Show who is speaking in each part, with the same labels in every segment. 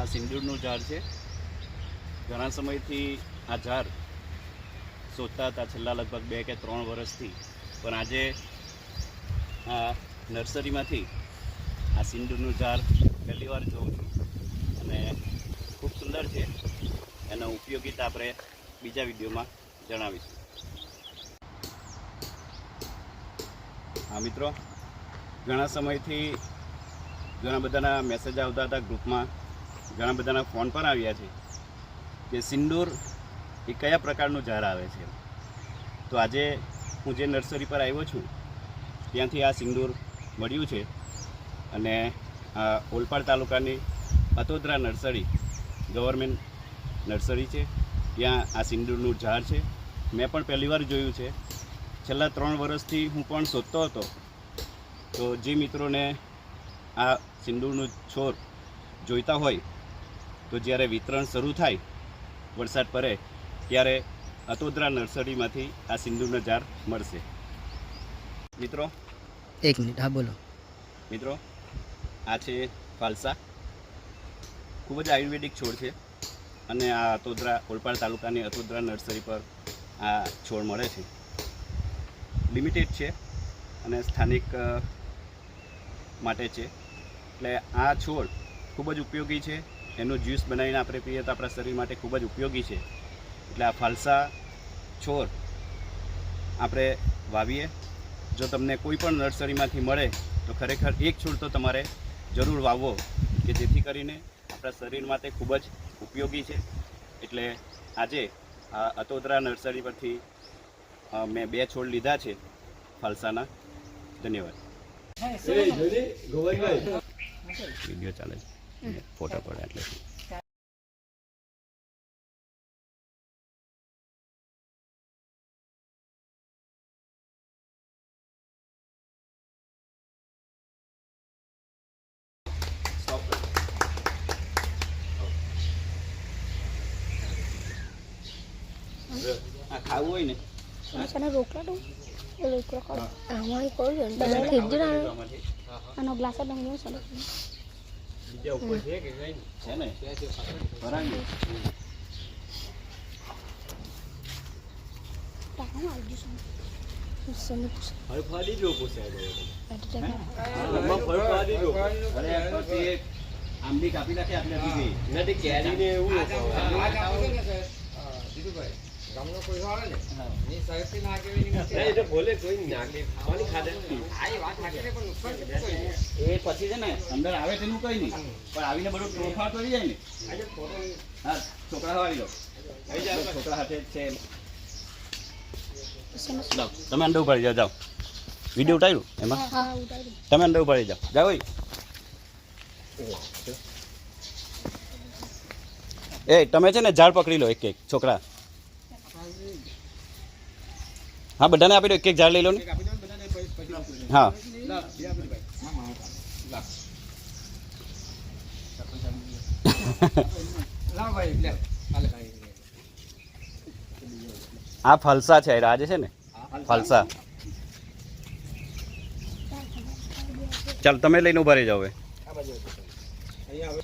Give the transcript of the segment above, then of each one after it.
Speaker 1: આ સિંદૂરનું ઝાડ છે. ઘણા સમયથી આ ઝાડ શોધતા હતા, છેલ્લા લગભગ 2 કે 3 વર્ષથી. પણ આજે આ નર્સરીમાંથી આ સિંદૂરનું ઝાડ પહેલી વાર જોઉં છું અને ખૂબ સુંદર છે. એનો ઉપયોગિતા આપણે બીજા વિડીયોમાં જણાવીશું. હા મિત્રો, ઘણા સમયથી ઘણા બધાના મેસેજ આવતા હતા ગ્રુપમાં, ઘણા બધાના ફોન પણ આવ્યા છે કે સિંદૂર એ કયા પ્રકારનું ઝાડ આવે છે. તો આજે હું જે નર્સરી પર આવ્યો છું ત્યાંથી આ સિંદૂર મળ્યું છે અને આ ઓલપાડ તાલુકાની અતોદરા નર્સરી ગવર્મેન્ટ નર્સરી છે. ત્યાં આ સિંદૂરનું ઝાડ છે. મેં પણ પહેલી વાર જોયું છે. છેલ્લા 3 વર્ષથી હું પણ શોધતો હતો. તો જે મિત્રોને આ સિંદૂરનું છોડ જોઈતા હોય તો જ્યારે વિતરણ શરૂ થાય, વરસાદ પડે ત્યારે અતોદરા નર્સરીમાંથી આ સિંદૂરનું ઝાડ મળશે. મિત્રો
Speaker 2: 1 મિનિટ, હા બોલો.
Speaker 1: મિત્રો, આ છે ફાલસા. ખૂબ જ આયુર્વેદિક છોડ છે અને આ અતોદરા ઓલપાડ તાલુકાની અતોદરા નર્સરી પર આ છોડ મળે છે. લિમિટેડ છે અને સ્થાનિક માટે છે. એટલે આ છોડ ખૂબ જ ઉપયોગી છે. એનું જ્યુસ બનાવીને આપણે પીએ તો આપણા શરીર માટે ખૂબ જ ઉપયોગી છે. એટલે આ ફાલસા છોડ આપણે વાવીએ. જો તમને કોઈ પણ નર્સરીમાંથી મળે તો ખરેખર એક છોડ તો તમારે જરૂર વાવવો, કે જેથી કરીને આપણા શરીર માટે ખૂબ જ ઉપયોગી છે. એટલે આજે આ અતોદરા નર્સરી પરથી મેં 2 છોડ લીધા છે ફાલસાના. ધન્યવાદ. વિડીયો ચાલે છે, ફોટો પડે એટલે આ ખાવું હોય ને
Speaker 3: sana રોકલા દઉં એ રોકલા કર આમાં કોઈ તમે ખીજડા આનો ગ્લાસ દઉં ને સડક
Speaker 1: બીજા ઉપર છે કે કઈ છે ને ભરાવી
Speaker 3: તાકમાં આવી જશે સને
Speaker 1: ફળ ફાડી જો પોસાય
Speaker 3: એટલે
Speaker 1: ફળ ફાડી જો. અરે પછી આંબી કાપી નાખે આપણે આપી ગઈ નથી કેરીને એવું
Speaker 4: દીદુભાઈ ગામનો કોઈ આવે ને ની સાહેબથી ના કેવી ની
Speaker 1: એ તો બોલે કોઈ નાખે ખાવાની ખાધે
Speaker 4: આ વાત નાખીને પણ નુકસાન કેટલું કોઈ
Speaker 1: એ પછી છે ને અંદર આવે તેનું કઈ નહીં, પણ આવીને બધું તોફાન કરી જાય ને.
Speaker 4: આજે ફોટો
Speaker 1: હા, છોકરા વાળી લો. કઈ જાય છોકરા હાથે છે. જાઓ તમે અંદર ઉપાડી જાઓ. જાઓ, વિડીયો ઉતાર્યું એમાં.
Speaker 3: હા ઉતારી
Speaker 1: તમે અંદર ઉપાડી જાઓ. જાઓ ભાઈ. એ તમે છે ને ઝાડ પકડી લો એક એક છોકરા. હા, બધાને આપી દો. એક એક ઝાડ લઈ લો ને.
Speaker 4: આપી દો બધાને પછી
Speaker 1: હા,
Speaker 4: લા બે આપી દો ભાઈ. હા હા લા લા ભાઈ લે હાલે ભાઈ.
Speaker 1: આ ફલસા છે. આજે છે ને ફલસા. ચાલ તમે લઈને ઉભા રહી જાઓ હવે.
Speaker 4: આ બાજુ અહીંયા હવે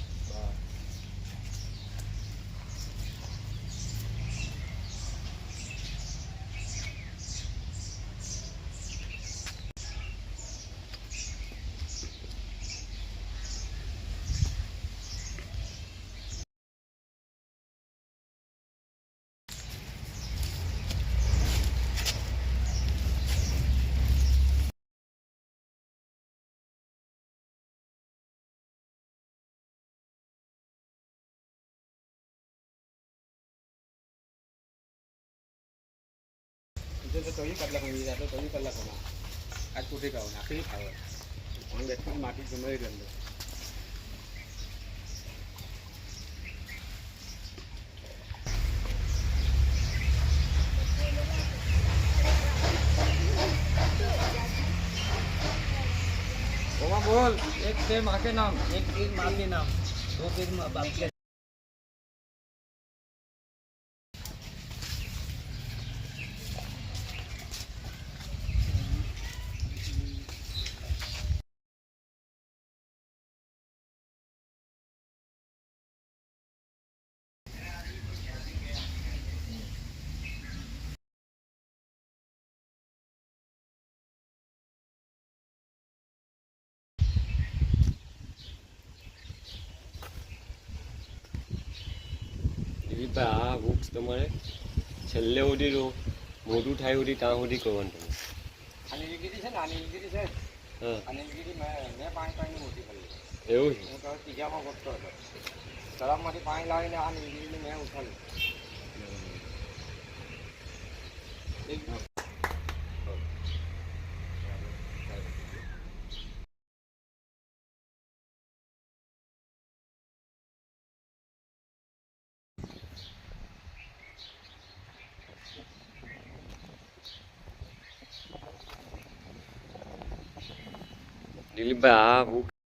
Speaker 4: તો 24 કલાક હોઈ જાય તો 24 કલાક હોના આજ કુટી કાવ નાખી ખાવ ઓન બેઠી માટી જમાઈ રહી અંદર. बोल एक से माँ के नाम, एक तीर माँ के नाम, 2 तीर बाप के
Speaker 5: દિલીપભાઈ આ વૃક્ષ તમારે છેલ્લે સુધી મોટું થાય સુધી ત્યાં સુધી કરવાનું તમે.
Speaker 4: આ નીલગીરી છે ને, આ નીલગીરી છે
Speaker 5: હા
Speaker 4: આ નીલગીરી મેં પાણી પાણીની મોટી કરી
Speaker 5: એવું છે.
Speaker 4: હું તો ત્રીજામાં ગોતતો હતો. તળાવમાંથી પાણી લાવીને આ નીલગીરીને મેં ઉઠાવી.
Speaker 5: દિલીપભાઈ આ વૃક્ષ